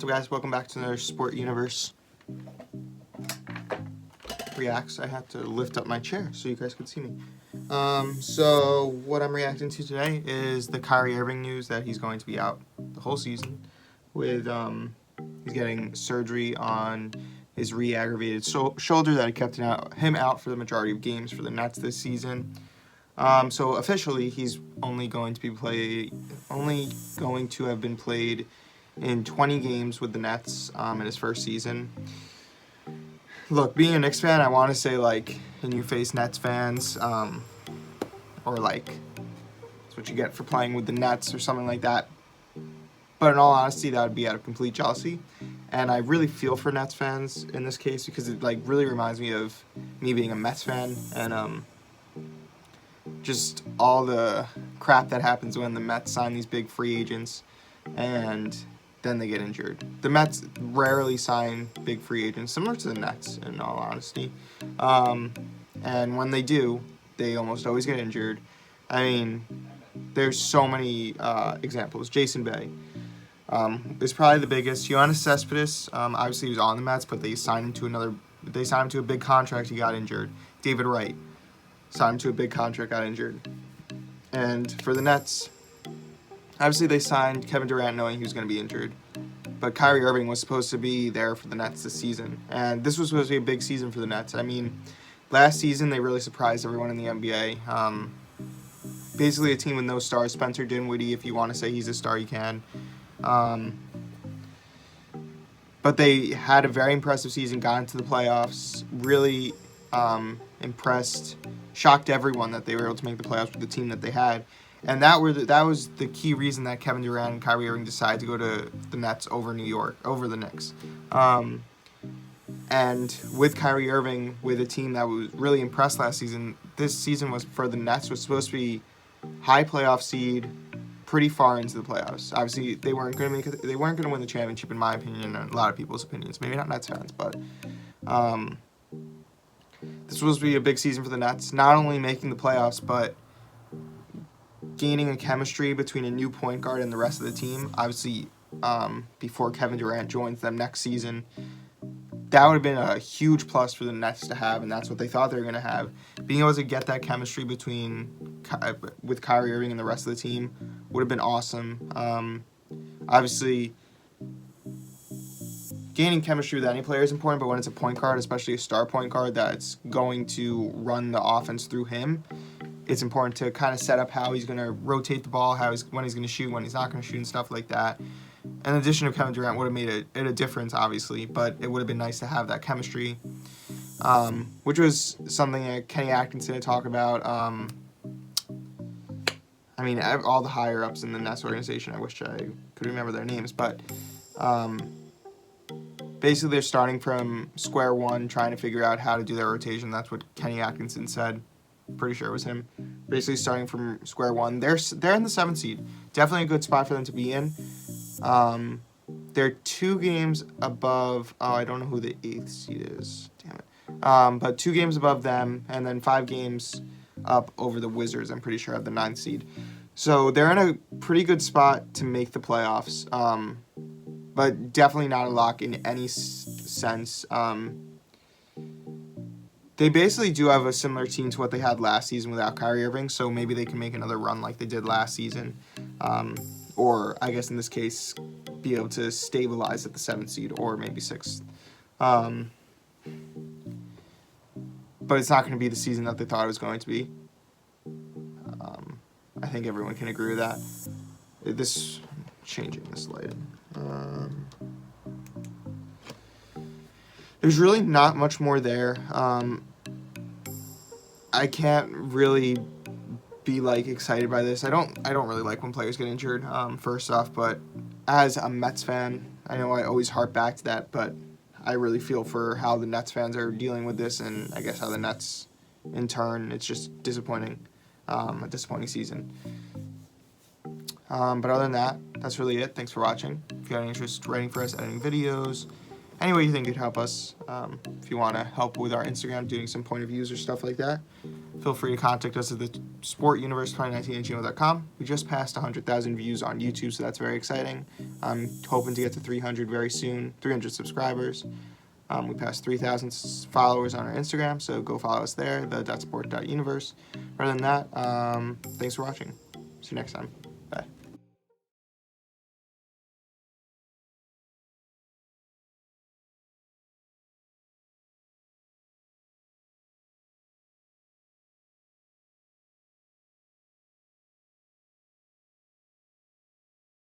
What's up, guys? Welcome back to another TheSportUniverse Reacts. I had to lift up my chair so you guys could see me. So what I'm reacting to today is the Kyrie Irving news that he's going to be out the whole season with he's getting surgery on his re-aggravated shoulder that kept him out for the majority of games for the Nets this season. So officially, he's only going to have been played in 20 games with the Nets in his first season. Look, being a Knicks fan, I want to say, like, in your face Nets fans, or like, that's what you get for playing with the Nets or something like that. But in all honesty, that would be out of complete jealousy. And I really feel for Nets fans in this case because it, like, really reminds me of me being a Mets fan and, just all the crap that happens when the Mets sign these big free agents and then they get injured. The Mets rarely sign big free agents, similar to the Nets, in all honesty. And when they do, they almost always get injured. I mean, there's so many examples. Jason Bay is probably the biggest. Giannis Cespedes, obviously he was on the Mets, but they signed him to a big contract. He got injured. David Wright signed him to a big contract, got injured. And for the Nets, obviously they signed Kevin Durant knowing he was going to be injured. But Kyrie Irving was supposed to be there for the Nets this season. And this was supposed to be a big season for the Nets. I mean, last season they really surprised everyone in the NBA. Basically a team with no stars. Spencer Dinwiddie, if you want to say he's a star, you can. But they had a very impressive season, got into the playoffs, really impressed, shocked everyone that they were able to make the playoffs with the team that they had. And that was the key reason that Kevin Durant and Kyrie Irving decided to go to the Nets over the Knicks. And with Kyrie Irving, with a team that was really impressed last season, this season was for the Nets was supposed to be high playoff seed, pretty far into the playoffs. Obviously, they weren't going to win the championship, in my opinion, and a lot of people's opinions. Maybe not Nets fans, but this was supposed to be a big season for the Nets. Not only making the playoffs, but gaining a chemistry between a new point guard and the rest of the team. Obviously, before Kevin Durant joins them next season, that would have been a huge plus for the Nets to have, and that's what they thought they were going to have. Being able to get that chemistry with Kyrie Irving and the rest of the team would have been awesome. Obviously, gaining chemistry with any player is important, but when it's a point guard, especially a star point guard that's going to run the offense through him, it's important to kind of set up how he's going to rotate the ball, when he's going to shoot, when he's not going to shoot, and stuff like that. In addition to Kevin Durant would have made it a difference, obviously, but it would have been nice to have that chemistry, which was something that Kenny Atkinson had talked about. I mean, all the higher-ups in the Nets organization, I wish I could remember their names, but basically they're starting from square one, trying to figure out how to do their rotation. That's what Kenny Atkinson said. Pretty sure it was him. Basically starting from square one. They're in the 7th seed. Definitely a good spot for them to be in. They're 2 games above. Oh, I don't know who the 8th seed is. Damn it. But 2 games above them, and then 5 games up over the Wizards. I'm pretty sure, at the 9th seed. So they're in a pretty good spot to make the playoffs. But definitely not a lock in any sense. They basically do have a similar team to what they had last season without Kyrie Irving, so maybe they can make another run like they did last season. Or, I guess in this case, be able to stabilize at the 7th seed, or maybe 6th. But it's not going to be the season that they thought it was going to be. I think everyone can agree with that. Changing this light. There's really not much more there. I can't really be like excited by this. I don't really like when players get injured, first off, but as a Mets fan, I know I always harp back to that, but I really feel for how the Nets fans are dealing with this, and I guess how the Nets, in turn, it's just disappointing, a disappointing season. But other than that, that's really it. Thanks for watching. If you have any interest in writing for us, editing videos, any way you think could help us, if you want to help with our Instagram, doing some point of views or stuff like that, feel free to contact us at the TheSportUniverse2019@gmail.com. We just passed 100,000 views on YouTube, so that's very exciting. I'm hoping to get to 300 very soon, 300 subscribers. We passed 3,000 followers on our Instagram, so go follow us there, the.sport.universe. Other than that, thanks for watching. See you next time. Bye.